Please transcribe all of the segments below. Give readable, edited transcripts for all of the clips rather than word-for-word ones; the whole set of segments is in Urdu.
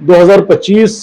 2025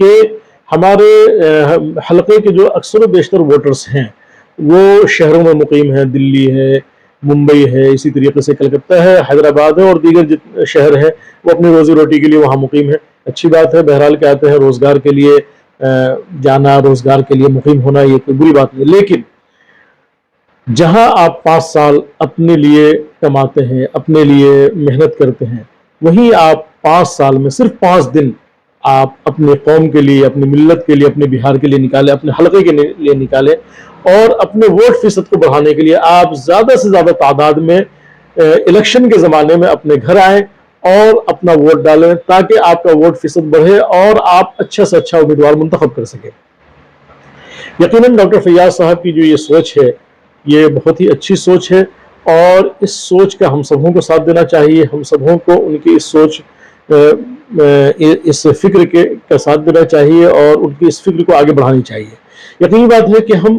کہ ہمارے حلقے کے جو اکثر و بیشتر ووٹرز ہیں وہ شہروں میں مقیم ہیں، دلی ہے، ممبئی ہے، اسی طریقے سے کلکتہ ہے، حیدرآباد ہے، اور دیگر شہر ہیں، وہ اپنی روزی روٹی کے لیے وہاں مقیم ہے۔ اچھی بات ہے، بہرحال کہتے ہیں روزگار کے لیے جانا، روزگار کے لیے مقیم ہونا یہ کوئی بری بات نہیں، لیکن جہاں آپ 5 سال اپنے لیے کماتے ہیں، اپنے لیے محنت کرتے ہیں، وہیں آپ 5 سال میں صرف 5 دن آپ اپنے قوم کے لیے، اپنی ملت کے لیے، اپنے بہار کے لیے نکالیں، اپنے حلقے کے لیے نکالیں، اور اپنے ووٹ فیصد کو بڑھانے کے لیے آپ زیادہ سے زیادہ تعداد میں الیکشن کے زمانے میں اپنے گھر آئیں اور اپنا ووٹ ڈالیں، تاکہ آپ کا ووٹ فیصد بڑھے اور آپ اچھا سے اچھا امیدوار منتخب کر سکیں۔ یقیناً ڈاکٹر فیاض صاحب کی جو یہ سوچ ہے یہ بہت ہی اچھی سوچ ہے، اور اس سوچ کا ہم سبوں کو ساتھ دینا چاہیے، ہم سبوں کو ان کی اس سوچ اس فکر کا ساتھ دینا چاہیے اور ان کی اس فکر کو آگے بڑھانی چاہیے۔ یقینی بات ہے کہ ہم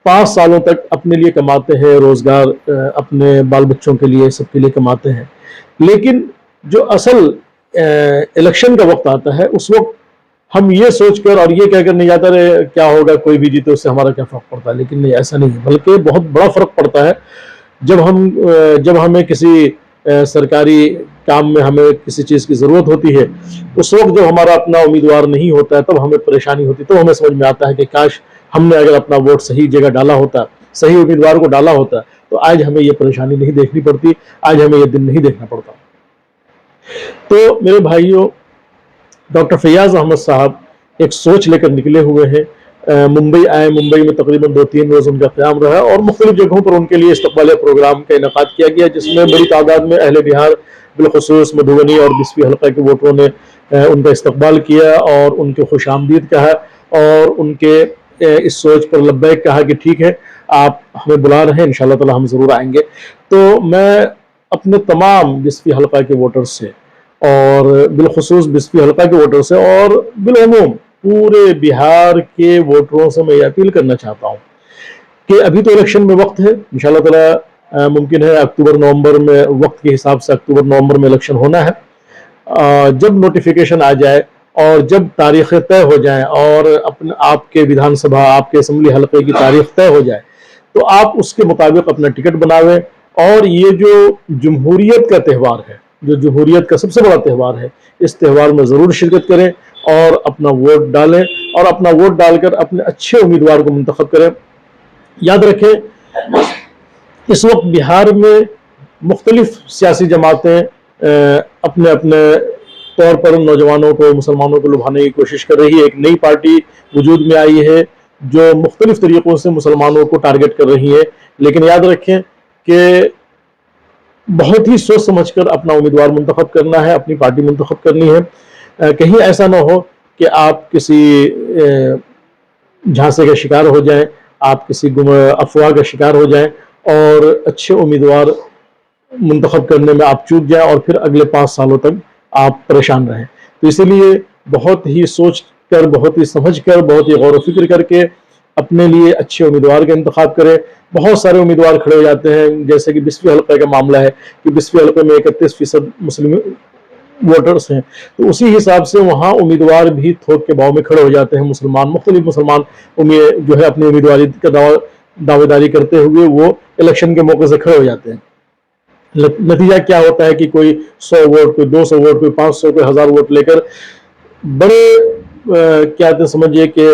5 سالوں تک اپنے لیے کماتے ہیں، روزگار اپنے بال بچوں کے لیے، سب کے لیے کماتے ہیں، لیکن جو اصل الیکشن کا وقت آتا ہے اس وقت ہم یہ سوچ کر اور یہ کہہ کر نہیں جاتا رہے کیا ہوگا، کوئی بھی جیتے اس سے ہمارا کیا فرق پڑتا ہے، لیکن نہیں، ایسا نہیں ہے، بلکہ بہت بڑا فرق پڑتا ہے۔ جب ہمیں کسی سرکاری کام میں ہمیں کسی چیز کی ضرورت ہوتی ہے، اس وقت جب ہمارا اپنا امیدوار نہیں ہوتا ہے تب ہمیں پریشانی ہوتی ہے، تو ہمیں سمجھ میں آتا ہے کہ کاش ہم نے اگر اپنا ووٹ صحیح جگہ ڈالا ہوتا، صحیح امیدوار کو ڈالا ہوتا، تو آج ہمیں یہ پریشانی نہیں دیکھنی پڑتی، آج ہمیں یہ دن نہیں دیکھنا پڑتا۔ تو میرے بھائیوں، ڈاکٹر فیاض احمد صاحب ایک سوچ لے کر نکلے ہوئے ہیں، ممبئی آئے، ممبئی میں تقریباً 2-3 روز ان کا قیام رہا اور مختلف جگہوں پر ان کے لیے استقبالیہ پروگرام کا انعقاد کیا گیا، جس میں بڑی تعداد میں اہل بہار بالخصوص مدھوبنی اور بسفی حلقہ کے ووٹروں نے ان کا استقبال کیا اور ان کے خوش آمدید کہا، اور ان کے اس سوچ پر لبیک کہا کہ ٹھیک ہے آپ ہمیں بلا رہے ہیں، انشاءاللہ تعالی ہم ضرور آئیں گے۔ تو میں اپنے تمام بسفی حلقہ کے ووٹر سے اور بالخصوص بسفی حلقہ کے ووٹر سے اور بالعموم پورے بہار کے ووٹروں سے میں یہ اپیل کرنا چاہتا ہوں کہ ابھی تو الیکشن میں وقت ہے، انشاءاللہ تعالی ممکن ہے اکتوبر نومبر میں، وقت کے حساب سے اکتوبر نومبر میں الیکشن ہونا ہے۔ جب نوٹیفیکیشن آ جائے اور جب تاریخیں طے ہو جائیں اور آپ کے ویدھان سبھا، آپ کے اسمبلی حلقے کی تاریخ طے ہو جائے، تو آپ اس کے مطابق اپنا ٹکٹ بناویں، اور یہ جو جمہوریت کا تہوار ہے، جو جمہوریت کا سب سے بڑا تہوار ہے، اس تہوار میں ضرور شرکت کریں اور اپنا ووٹ ڈالیں، اور اپنا ووٹ ڈال کر اپنے اچھے امیدوار کو منتخب کریں۔ یاد رکھیں اس وقت بہار میں مختلف سیاسی جماعتیں اپنے اپنے طور پر نوجوانوں کو، مسلمانوں کو لبھانے کی کوشش کر رہی ہے۔ ایک نئی پارٹی وجود میں آئی ہے جو مختلف طریقوں سے مسلمانوں کو ٹارگٹ کر رہی ہے، لیکن یاد رکھیں کہ بہت ہی سوچ سمجھ کر اپنا امیدوار منتخب کرنا ہے، اپنی پارٹی منتخب کرنی ہے۔ کہیں ایسا نہ ہو کہ آپ کسی جھانسے کا شکار ہو جائیں، آپ کسی افواہ کا شکار ہو جائیں اور اچھے امیدوار منتخب کرنے میں آپ چوک جائیں اور پھر اگلے 5 سالوں تک آپ پریشان رہیں۔ تو اسی لیے بہت ہی سوچ کر، بہت ہی سمجھ کر، بہت ہی غور و فکر کر کے اپنے لیے اچھے امیدوار کا انتخاب کریں۔ بہت سارے امیدوار کھڑے ہو جاتے ہیں، جیسے کہ بسفی حلقہ کا معاملہ ہے کہ بسفی حلقے میں 31% مسلم ووٹرز ہیں، تو اسی حساب سے وہاں امیدوار بھی تھوک کے بھاؤ میں کھڑے ہو جاتے ہیں، مختلف مسلمان جو ہے اپنی امیدواری کا دعوے داری کرتے ہوئے وہ الیکشن کے موقع سے کھڑے ہو جاتے ہیں۔ نتیجہ کیا ہوتا ہے کہ کوئی 100 ووٹ، کوئی 200 ووٹ، کوئی 500، کوئی 1000 ووٹ لے کر بڑے کیا سمجھیے کہ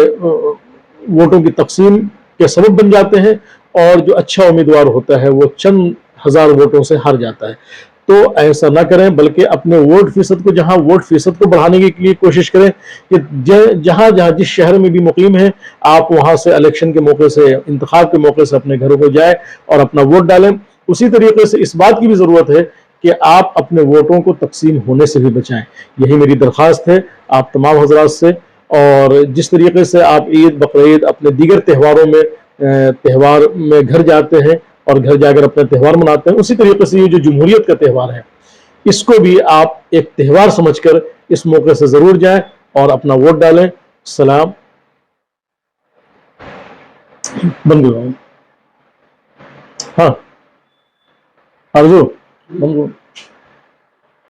ووٹوں کی تقسیم کے سبب بن جاتے ہیں، اور جو اچھا امیدوار ہوتا ہے وہ چند ہزار ووٹوں سے ہار جاتا ہے۔ تو ایسا نہ کریں، بلکہ اپنے ووٹ فیصد کو، جہاں ووٹ فیصد کو بڑھانے کے لیے کوشش کریں کہ جہاں جس شہر میں بھی مقیم ہیں آپ وہاں سے الیکشن کے موقع سے، انتخاب کے موقع سے اپنے گھروں کو جائیں اور اپنا ووٹ ڈالیں۔ اسی طریقے سے اس بات کی بھی ضرورت ہے کہ آپ اپنے ووٹوں کو تقسیم ہونے سے بھی بچائیں، یہی میری درخواست ہے آپ تمام حضرات سے۔ اور جس طریقے سے آپ عید، بقرعید، اپنے دیگر تہوار میں گھر جاتے ہیں اور گھر جا کر اپنا تہوار مناتے ہیں، اسی طریقے سے یہ جو جمہوریت کا تہوار ہے اس کو بھی آپ ایک تہوار سمجھ کر اس موقع سے ضرور جائیں اور اپنا ووٹ ڈالیں۔ سلام، بند ہو، ہاں، آرزو بند ہو۔